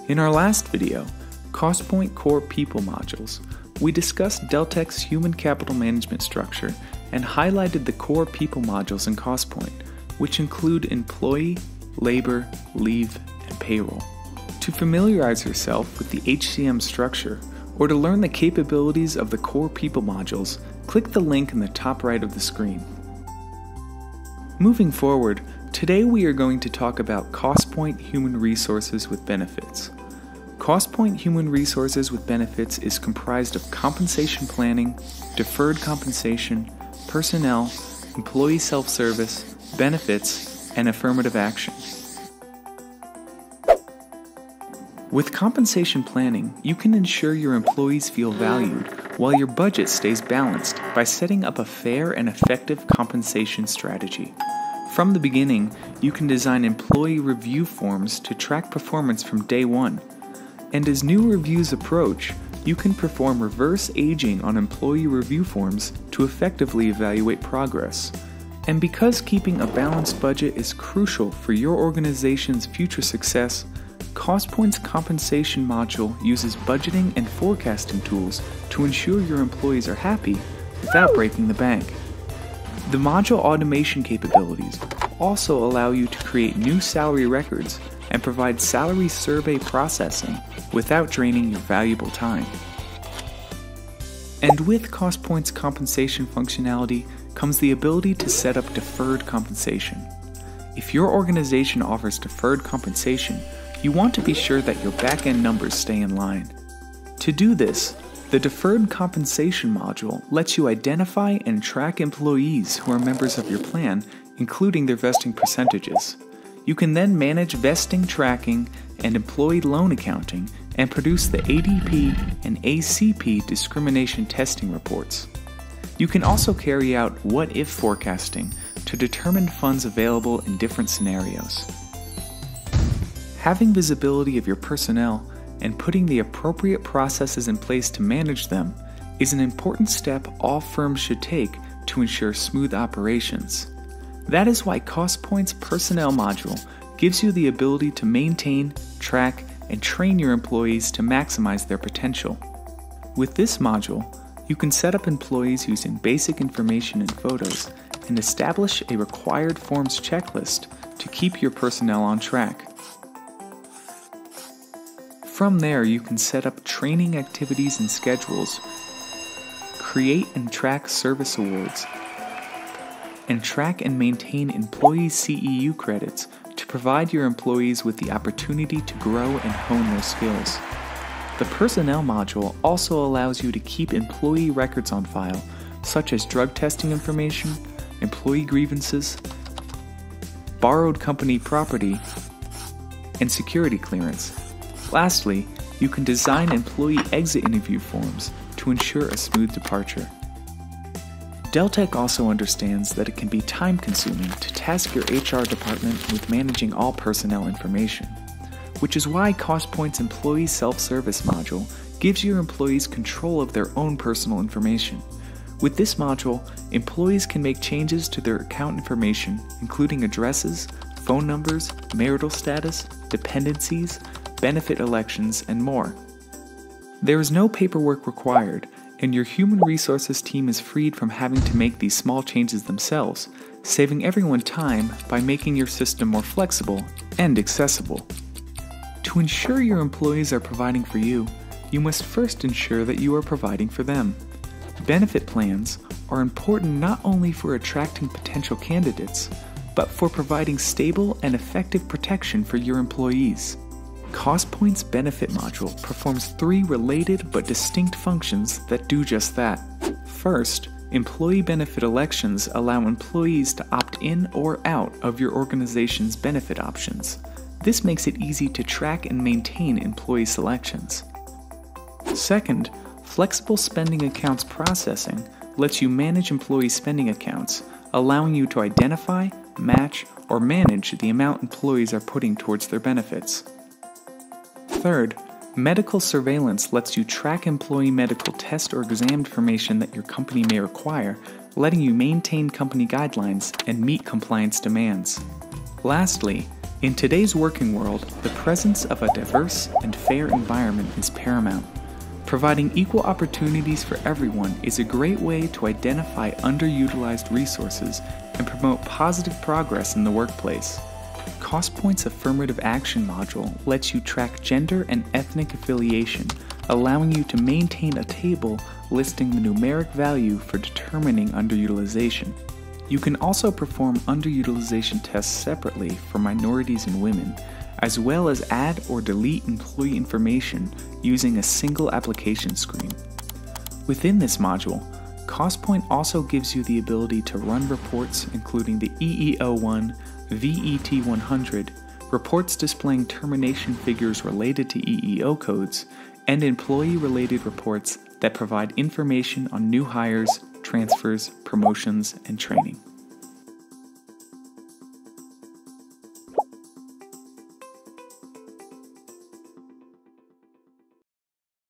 In our last video, Costpoint Core People modules, we discussed Deltek's human capital management structure and highlighted the core people modules in Costpoint, which include employee, labor, leave, and payroll. To familiarize yourself with the HCM structure, or to learn the capabilities of the core people modules, click the link in the top right of the screen. Moving forward, today we are going to talk about Costpoint Human Resources with Benefits. Costpoint Human Resources with Benefits is comprised of compensation planning, deferred compensation, personnel, employee self-service, benefits, and affirmative action. With compensation planning, you can ensure your employees feel valued while your budget stays balanced by setting up a fair and effective compensation strategy. From the beginning, you can design employee review forms to track performance from day one. And as new reviews approach, you can perform reverse aging on employee review forms to effectively evaluate progress. And because keeping a balanced budget is crucial for your organization's future success, Costpoint's compensation module uses budgeting and forecasting tools to ensure your employees are happy without breaking the bank. The module automation capabilities also allow you to create new salary records and provide salary survey processing without draining your valuable time. And with Costpoint's compensation functionality comes the ability to set up deferred compensation. If your organization offers deferred compensation, you want to be sure that your back-end numbers stay in line. To do this, the Deferred Compensation module lets you identify and track employees who are members of your plan, including their vesting percentages. You can then manage vesting tracking and employee loan accounting and produce the ADP and ACP discrimination testing reports. You can also carry out what-if forecasting to determine funds available in different scenarios. Having visibility of your personnel and putting the appropriate processes in place to manage them is an important step all firms should take to ensure smooth operations. That is why Costpoint's personnel module gives you the ability to maintain, track, and train your employees to maximize their potential. With this module, you can set up employees using basic information and photos and establish a required forms checklist to keep your personnel on track. From there, you can set up training activities and schedules, create and track service awards, and track and maintain employee CEU credits to provide your employees with the opportunity to grow and hone their skills. The Personnel module also allows you to keep employee records on file, such as drug testing information, employee grievances, borrowed company property, and security clearance. Lastly, you can design employee exit interview forms to ensure a smooth departure. Deltek also understands that it can be time-consuming to task your HR department with managing all personnel information, which is why Costpoint's Employee Self-Service module gives your employees control of their own personal information. With this module, employees can make changes to their account information, including addresses, phone numbers, marital status, dependencies, benefit elections, and more. There is no paperwork required, and your human resources team is freed from having to make these small changes themselves, saving everyone time by making your system more flexible and accessible. To ensure your employees are providing for you, you must first ensure that you are providing for them. Benefit plans are important not only for attracting potential candidates, but for providing stable and effective protection for your employees. Costpoint's Benefit module performs 3 related but distinct functions that do just that. First, employee benefit elections allow employees to opt in or out of your organization's benefit options. This makes it easy to track and maintain employee selections. Second, flexible spending accounts processing lets you manage employee spending accounts, allowing you to identify, match, or manage the amount employees are putting towards their benefits. Third, medical surveillance lets you track employee medical test or exam information that your company may require, letting you maintain company guidelines and meet compliance demands. Lastly, In today's working world, the presence of a diverse and fair environment is paramount. Providing equal opportunities for everyone is a great way to identify underutilized resources and promote positive progress in the workplace. Costpoint's Affirmative Action module lets you track gender and ethnic affiliation, allowing you to maintain a table listing the numeric value for determining underutilization. You can also perform underutilization tests separately for minorities and women, as well as add or delete employee information using a single application screen. Within this module, Costpoint also gives you the ability to run reports including the EEO1, VET100, reports displaying termination figures related to EEO codes, and employee-related reports that provide information on new hires, transfers, promotions, and training.